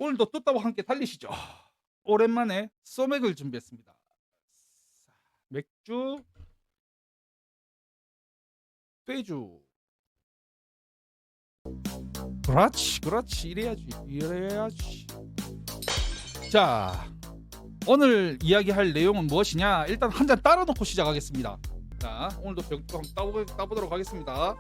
오늘도 뜻다와 함께 달리시죠. 오랜만에 소맥을 준비했습니다. 맥주, 쇠주. 그렇지 이래야지. 자, 오늘 이야기할 내용은 무엇이냐? 일단 한 잔 따라 놓고 시작하겠습니다. 자, 오늘도 병도 한번 따보도록 하겠습니다.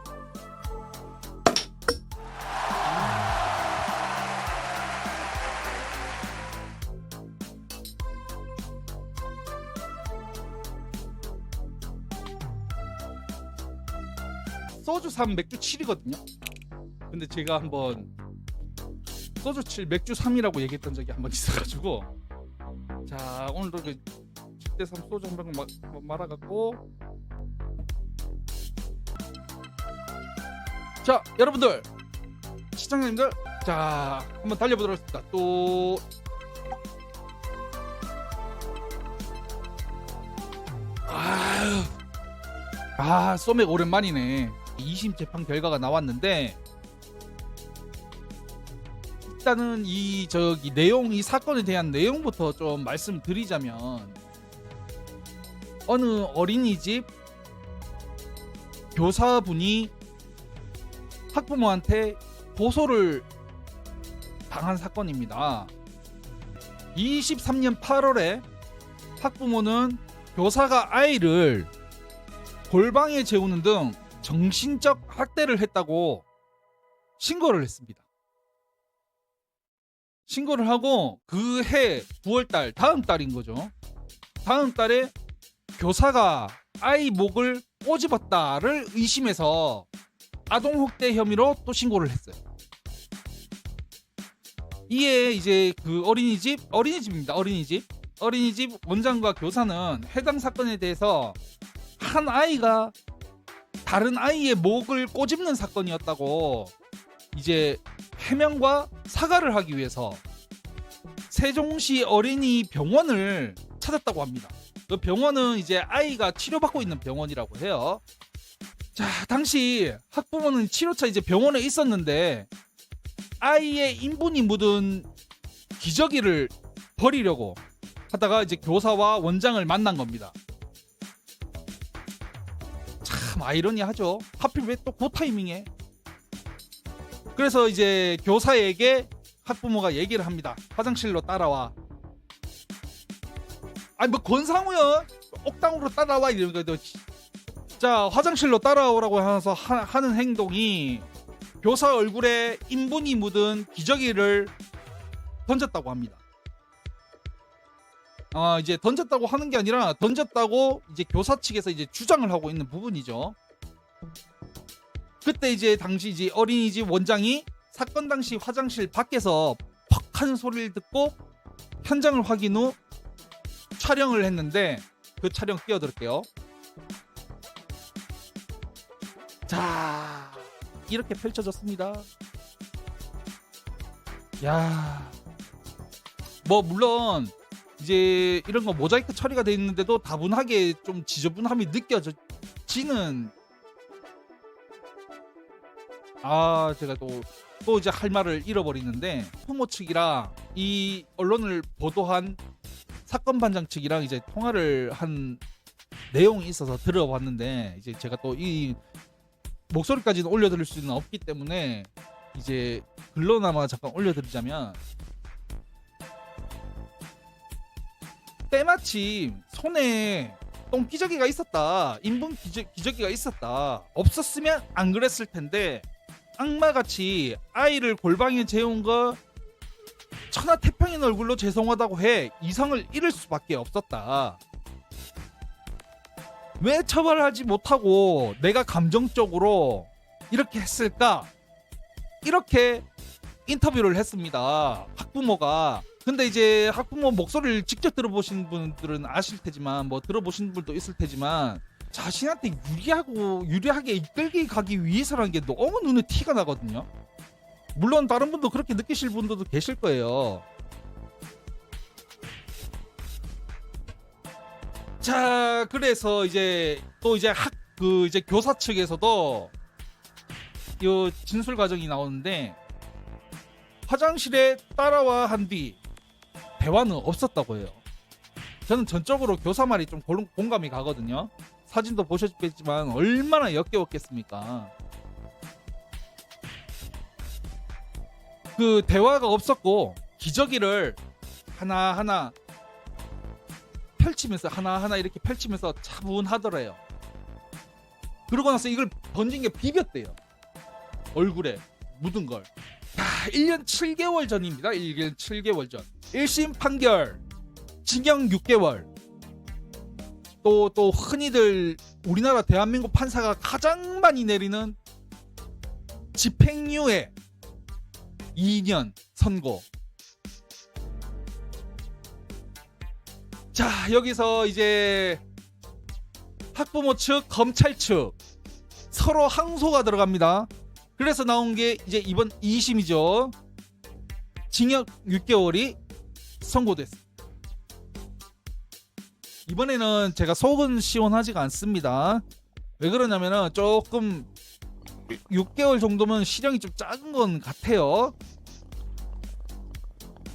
소주 3 맥주 7이거든요. 근데 제가 한번 소주 7 맥주 3이라고 얘기했던 적이 한번 있어가지고, 자, 오늘도 그 10대3 소주 한 병 말아갖고, 자, 여러분들, 시청자님들, 자, 한번 달려보도록 하겠습니다. 또 소맥 오랜만이네. 2심 재판 결과가 나왔는데, 일단은 이 사건에 대한 내용부터 좀 말씀드리자면, 어느 어린이집 교사분이 학부모한테 고소를 당한 사건입니다. 23년 8월에 학부모는 교사가 아이를 골방에 재우는 등 정신적 학대를 했다고 신고를 했습니다. 신고를 하고 그 해 9월달, 다음 달인 거죠. 다음 달에 교사가 아이 목을 꼬집었다를 의심해서 아동학대 혐의로 또 신고를 했어요. 이에 이제 그 어린이집입니다. 어린이집 원장과 교사는 해당 사건에 대해서 한 아이가 다른 아이의 목을 꼬집는 사건이었다고 이제 해명과 사과를 하기 위해서 세종시 어린이 병원을 찾았다고 합니다. 그 병원은 이제 아이가 치료받고 있는 병원이라고 해요. 자, 당시 학부모는 치료차 이제 병원에 있었는데 아이의 인분이 묻은 기저귀를 버리려고 하다가 이제 교사와 원장을 만난 겁니다. 참 아이러니하죠. 하필 왜 또 그 타이밍에. 그래서 이제 교사에게 학부모가 얘기를 합니다. 화장실로 따라와. 아니 뭐 권상우야 옥당으로 따라와 이런 거. 자, 화장실로 따라오라고 하면서 하는 행동이 교사 얼굴에 인분이 묻은 기저귀를 던졌다고 합니다. 이제 던졌다고 하는 게 아니라 던졌다고 이제 교사 측에서 이제 주장을 하고 있는 부분이죠. 그때 이제 당시 이제 어린이집 원장이 사건 당시 화장실 밖에서 퍽 하는 소리를 듣고 현장을 확인 후 촬영을 했는데, 그 촬영 띄워드릴게요. 자, 이렇게 펼쳐졌습니다. 야, 뭐 물론 이제 이런 거 모자이크 처리가 돼 있는데도 다분하게 좀 지저분함이 느껴지는. 제가 또 이제 할 말을 잃어버리는데, 부모 측이랑 이 언론을 보도한 사건 반장 측이랑 이제 통화를 한 내용이 있어서 들어봤는데, 이제 제가 또 이 목소리까지는 올려드릴 수는 없기 때문에 이제 글로나마 잠깐 올려드리자면, 때마침 손에 똥기저귀가 있었다, 인분 기저귀가 있었다, 없었으면 안 그랬을 텐데 악마같이 아이를 골방에 재운 거 천하태평인 얼굴로 죄송하다고 해 이성을 잃을 수밖에 없었다. 왜 처벌하지 못하고 내가 감정적으로 이렇게 했을까? 이렇게 인터뷰를 했습니다, 학부모가. 근데 이제 학부모 목소리를 직접 들어보신 분들은 아실 테지만, 뭐 들어보신 분도 있을 테지만, 자신한테 유리하게 이끌기 가기 위해서라는 게 너무 눈에 티가 나거든요. 물론 다른 분도 그렇게 느끼실 분들도 계실 거예요. 자, 그래서 이제 또 이제 이제 교사 측에서도 이 진술 과정이 나오는데, 화장실에 따라와 한 뒤 대화는 없었다고 해요. 저는 전적으로 교사 말이 좀 공감이 가거든요. 사진도 보셨겠지만 얼마나 역겨웠겠습니까. 그 대화가 없었고 기저귀를 하나하나 펼치면서 하나하나 이렇게 펼치면서 차분하더래요. 그러고 나서 이걸 던진 게 비볐대요. 얼굴에 묻은 걸. 자, 1년 7개월 전입니다. 1년 7개월 전. 1심 판결 징역 6개월. 또 흔히들 우리나라 대한민국 판사가 가장 많이 내리는 집행유예 2년 선고. 자, 여기서 이제 학부모 측, 검찰 측 서로 항소가 들어갑니다. 그래서 나온 게 이제 이번 2심이죠. 징역 6개월이 선고됐습니다. 이번에는 제가 속은 시원하지가 않습니다. 왜 그러냐면은 조금 6개월 정도면 실형이 좀 작은 건 같아요.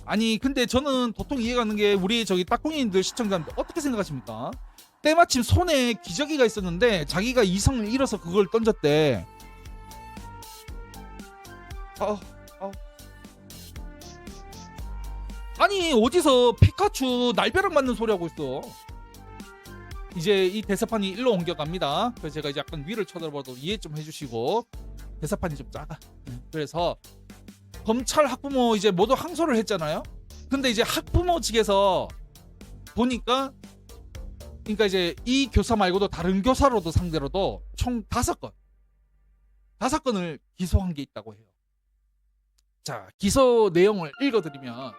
아니 근데 저는 도통 이해가 안 가는 게 우리 저기 딱꿍이님들 시청자분들 어떻게 생각하십니까? 때마침 손에 기저귀가 있었는데 자기가 이성을 잃어서 그걸 던졌대. 아니 어디서 피카츄 날벼락 맞는 소리 하고 있어. 이제 이 대사판이 일로 옮겨갑니다. 그래서 제가 이제 약간 위를 쳐다봐도 이해 좀 해주시고. 대사판이 좀 작아. 그래서 검찰 학부모 이제 모두 항소를 했잖아요. 근데 이제 학부모 측에서 보니까 그러니까 이제 이 교사 말고도 다른 교사로도 상대로도 총 5건을 기소한 게 있다고 해요. 자, 기소 내용을 읽어드리면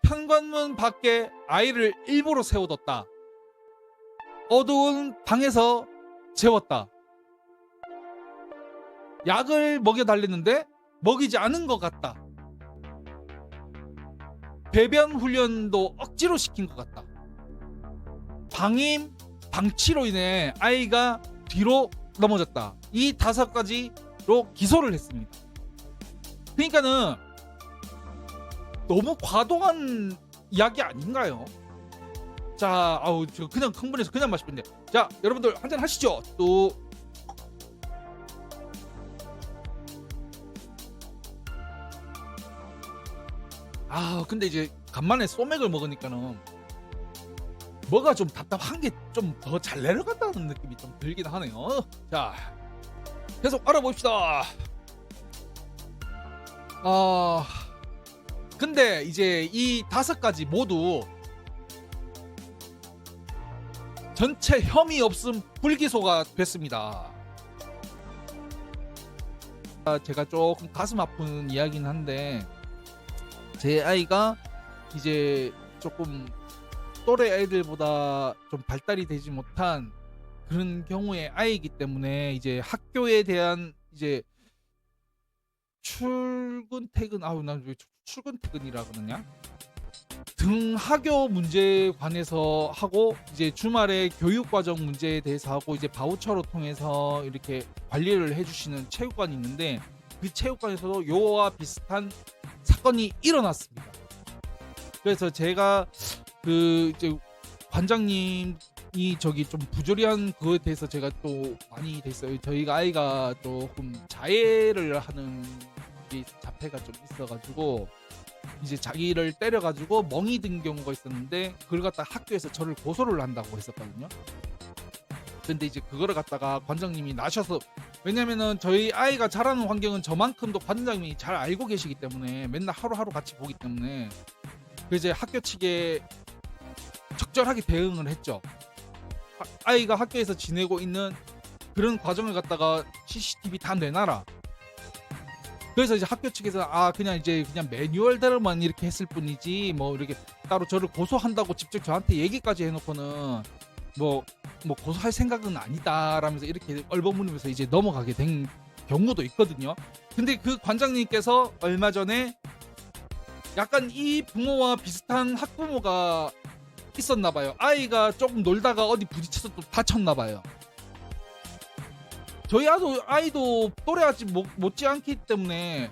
현관문 밖에 아이를 일부러 세워뒀다. 어두운 방에서 재웠다. 약을 먹여달랬는데 먹이지 않은 것 같다. 배변 훈련도 억지로 시킨 것 같다. 방임, 방치로 인해 아이가 뒤로 넘어졌다. 이 5가지로 기소를 했습니다. 그러니까는 너무 과도한 이야기 아닌가요? 자, 저 그냥 흥분해서 그냥 마시는데. 자, 여러분들 한잔 하시죠. 또 근데 이제 간만에 소맥을 먹으니까는 뭐가 좀 답답한 게 좀 더 잘 내려간다는 느낌이 좀 들긴 하네요. 자, 계속 알아봅시다. 근데 이제 이 5가지 모두 전체 혐의 없음 불기소가 됐습니다. 제가 조금 가슴 아픈 이야기는 한데 제 아이가 이제 조금 또래 애들보다 좀 발달이 되지 못한 그런 경우의 아이이기 때문에 이제 학교에 대한 이제 출근 퇴근 난 왜 출근 퇴근이라 그러냐? 등하교 문제에 관해서 하고 이제 주말에 교육과정 문제에 대해서 하고 이제 바우처로 통해서 이렇게 관리를 해주시는 체육관이 있는데 그 체육관에서도 요와 비슷한 사건이 일어났습니다. 그래서 제가 그 이제 관장님이 저기 좀 부조리한 그거에 대해서 제가 또 많이 됐어요. 저희가 아이가 조금 자해를 하는 게 자폐가 좀 있어가지고 이제 자기를 때려가지고 멍이 든 경우가 있었는데 그걸 갖다가 학교에서 저를 고소를 한다고 했었거든요. 근데 이제 그거를 갖다가 관장님이 나셔서, 왜냐면은 저희 아이가 자라는 환경은 저만큼도 관장님이 잘 알고 계시기 때문에 맨날 하루하루 같이 보기 때문에 이제 학교 측에 적절하게 대응을 했죠. 아이가 학교에서 지내고 있는 그런 과정을 갖다가 CCTV 다 내놔라. 그래서 이제 학교 측에서 그냥 매뉴얼대로만 이렇게 했을 뿐이지 뭐 이렇게 따로 저를 고소한다고 직접 저한테 얘기까지 해놓고는 뭐 고소할 생각은 아니다라면서 이렇게 얼버무리면서 이제 넘어가게 된 경우도 있거든요. 근데 그 관장님께서 얼마 전에 약간 이 부모와 비슷한 학부모가 있었나 봐요. 아이가 조금 놀다가 어디 부딪혀서 또 다쳤나 봐요. 저희 아이도 또래아직 못지않기 때문에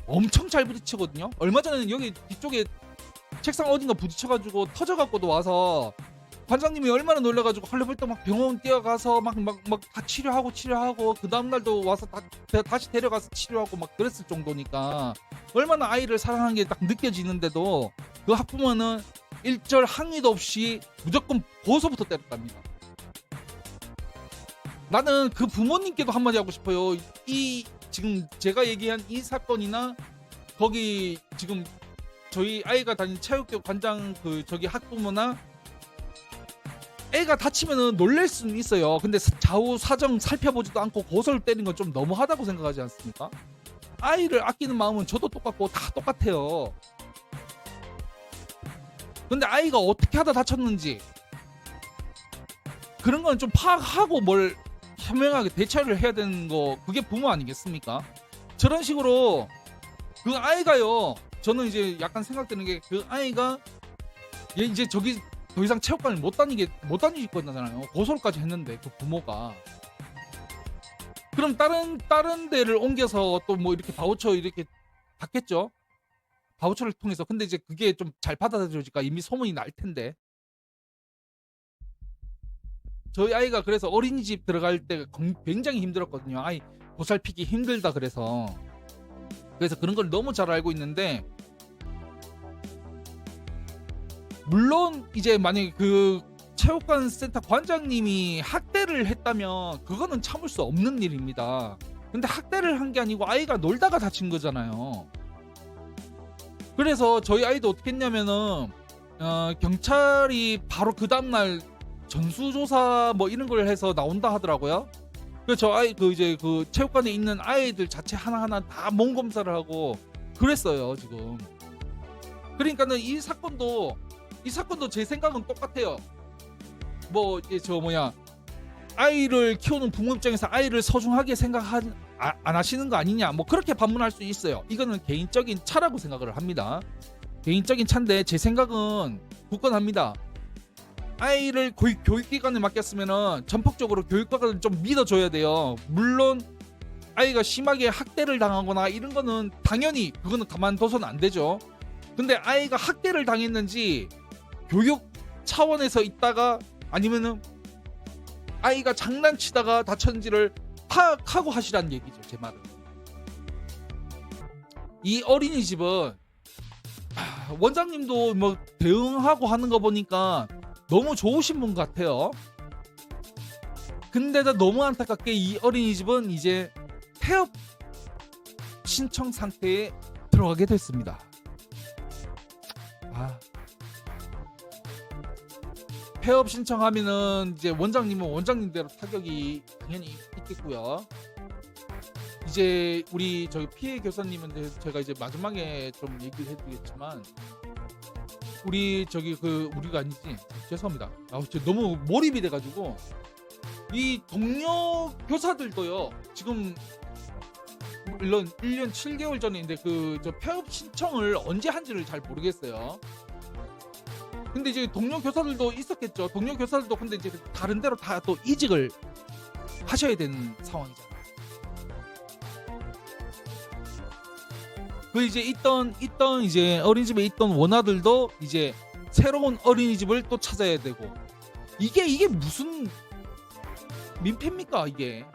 엄청 잘 부딪히거든요. 얼마 전에는 여기 뒤쪽에 책상 어딘가 부딪혀가지고 터져갖고도 와서 관장님이 얼마나 놀라가지고 헐레벌떡 막 병원 뛰어가서 막 다 치료하고 그 다음날도 와서 다시 데려가서 치료하고 막 그랬을 정도니까 얼마나 아이를 사랑하는 게 딱 느껴지는데도 그 학부모는 일절 항의도 없이 무조건 고소부터 때렸답니다. 나는 그 부모님께도 한마디 하고 싶어요. 이 지금 제가 얘기한 이 사건이나 거기 지금 저희 아이가 다닌 체육교 관장 그 저기 학부모나 애가 다치면은 놀랄 수는 있어요. 근데 좌우 사정 살펴보지도 않고 고소를 때리는 건 좀 너무하다고 생각하지 않습니까? 아이를 아끼는 마음은 저도 똑같고 다 똑같아요. 근데 아이가 어떻게 하다 다쳤는지 그런 건 좀 파악하고 뭘 현명하게 대처를 해야 되는 거, 그게 부모 아니겠습니까? 저런 식으로 그 아이가요, 저는 이제 약간 생각되는 게 그 아이가 얘 이제 저기 더 이상 체육관을 못 다니실 거잖아요. 고소까지 했는데 그 부모가. 그럼 다른 데를 옮겨서 또 뭐 이렇게 바우처 이렇게 받겠죠. 바우처를 통해서. 근데 이제 그게 좀 잘 받아들여질까 이미 소문이 날 텐데. 저희 아이가 그래서 어린이집 들어갈 때 굉장히 힘들었거든요. 아이 보살피기 힘들다 그래서 그런 걸 너무 잘 알고 있는데, 물론 이제 만약에 그 체육관 센터 관장님이 학대를 했다면 그거는 참을 수 없는 일입니다. 근데 학대를 한 게 아니고 아이가 놀다가 다친 거잖아요. 그래서 저희 아이도 어떻게 했냐면은 경찰이 바로 그 다음날 전수조사 뭐 이런 걸 해서 나온다 하더라고요. 그래서 저 아이 그 이제 그 체육관에 있는 아이들 자체 하나하나 다 몸 검사를 하고 그랬어요 지금. 그러니까는 이 사건도 제 생각은 똑같아요. 뭐 저 뭐야, 아이를 키우는 부모 입장에서 아이를 소중하게 안 하시는 거 아니냐, 뭐 그렇게 반문할 수 있어요. 이거는 개인적인 차라고 생각을 합니다. 개인적인 차인데 제 생각은 굳건합니다. 아이를 교육기관에 맡겼으면은 전폭적으로 교육기관을 좀 믿어줘야 돼요. 물론 아이가 심하게 학대를 당하거나 이런 거는 당연히 그거는 가만둬서는 안 되죠. 근데 아이가 학대를 당했는지 교육 차원에서 있다가 아니면은 아이가 장난치다가 다쳤는지를 파악하고 하시라는 얘기죠, 제 말은. 이 어린이집은 원장님도 뭐 대응하고 하는 거 보니까 너무 좋으신 분 같아요. 근데도 너무 안타깝게 이 어린이집은 이제 폐업 신청 상태에 들어가게 됐습니다. 폐업 신청하면은 이제 원장님은 원장님대로 타격이 당연히 있겠고요. 이제 우리 저기 피해 교사님은 제가 이제 마지막에 좀 얘기를 해드리겠지만, 우리 저기 우리가 아니지, 죄송합니다. 너무 몰입이 돼가지고 이 동료 교사들도요 지금 물론 1년 7개월 전인데 저 폐업 신청을 언제 한지를 잘 모르겠어요. 근데 이제 동료 교사들도 있었겠죠. 동료 교사들도 근데 이제 다른 데로 다 또 이직을 하셔야 되는 상황이잖아요. 그 이제 있던 이제 어린이집에 있던 원아들도 이제 새로운 어린이집을 또 찾아야 되고, 이게 무슨 민폐입니까 이게.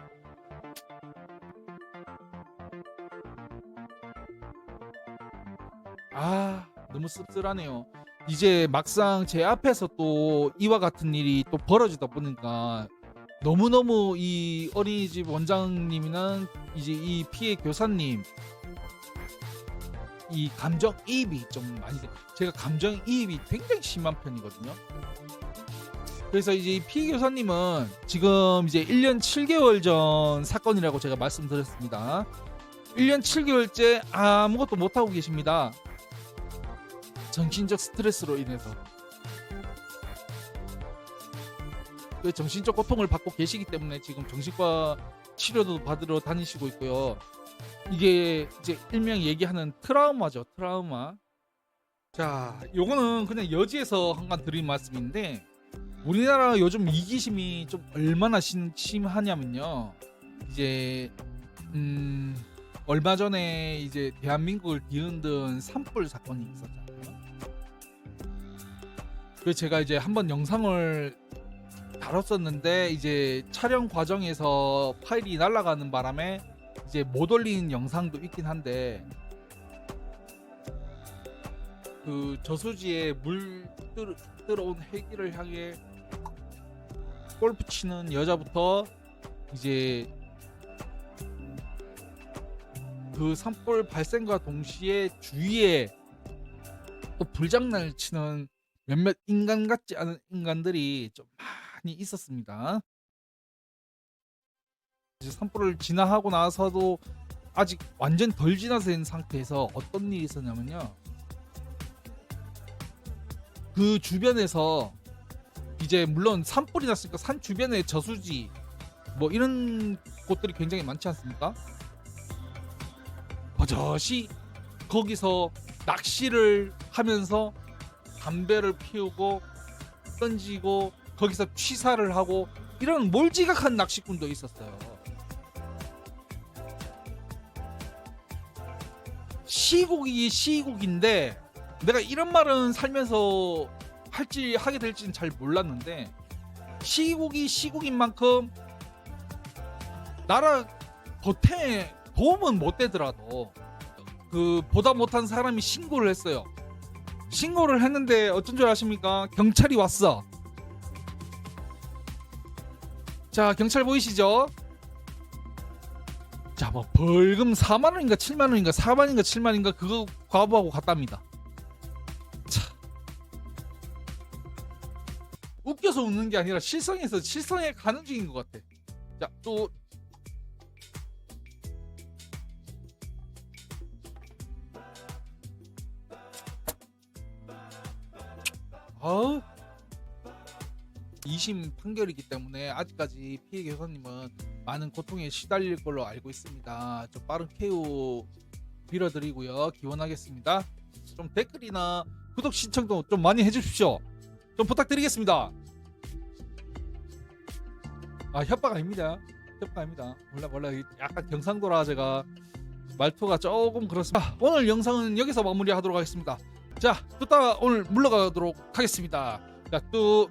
너무 씁쓸하네요. 이제 막상 제 앞에서 또 이와 같은 일이 또 벌어지다 보니까 너무너무 이 어린이집 원장님이나 이제 이 피해 교사님 이 감정이입이 좀 많이 돼요. 제가 감정이입이 굉장히 심한 편이거든요. 그래서 이제 이 피해 교사님은 지금 이제 1년 7개월 전 사건이라고 제가 말씀드렸습니다. 1년 7개월째 아무것도 못하고 계십니다. 정신적 스트레스로 인해서. 그 정신적 고통을 받고 계시기 때문에 지금 정신과 치료도 받으러 다니시고 있고요. 이게 이제 일명 얘기하는 트라우마죠, 트라우마. 자, 요거는 그냥 여지에서 한간 드린 말씀인데, 우리나라 요즘 이기심이 좀 얼마나 심하냐면요. 이제 얼마 전에 이제 대한민국을 뒤흔든 산불 사건이 있었잖아요. 그 제가 이제 한번 영상을 다뤘었는데 이제 촬영 과정에서 파일이 날아가는 바람에 이제 못 올린 영상도 있긴 한데, 그 저수지에 물 들어온 헬기를 향해 골프 치는 여자부터 이제 그 산불 발생과 동시에 주위에 또 불장난을 치는 몇몇 인간 같지 않은 인간들이 좀 많이 있었습니다. 이제 산불을 진화하고 나서도 아직 완전 덜 진화된 상태에서 어떤 일이 있었냐면요, 그 주변에서 이제 물론 산불이 났으니까 산 주변에 저수지 뭐 이런 곳들이 굉장히 많지 않습니까? 버젓이 거기서 낚시를 하면서 담배를 피우고 던지고 거기서 취사를 하고 이런 몰지각한 낚시꾼도 있었어요. 시국인데 내가 이런 말은 살면서 하게 될지는 잘 몰랐는데, 시국인 만큼 나라 겉에 도움은 못 되더라도 그 보다 못한 사람이 신고를 했어요. 신고를 했는데 어쩐 줄 아십니까? 경찰이 왔어. 자, 경찰 보이시죠? 자, 뭐 벌금 4만원인가 7만원인가 4만인가 7만인가 그거 과부하고 갔답니다. 차, 웃겨서 웃는 게 아니라 실성에 가는 중인 것 같아. 자, 또 아우, 2심 판결이기 때문에 아직까지 피해 교사님은 많은 고통에 시달릴 걸로 알고 있습니다. 좀 빠른 쾌유 빌어드리고요, 기원하겠습니다. 좀 댓글이나 구독 신청도 좀 많이 해주십시오. 좀 부탁드리겠습니다. 아, 협박 아닙니다. 원래 약간 경상도라 제가 말투가 조금 그렇습니다. 오늘 영상은 여기서 마무리하도록 하겠습니다. 자, 또 따라 오늘 물러가도록 하겠습니다. 자, 또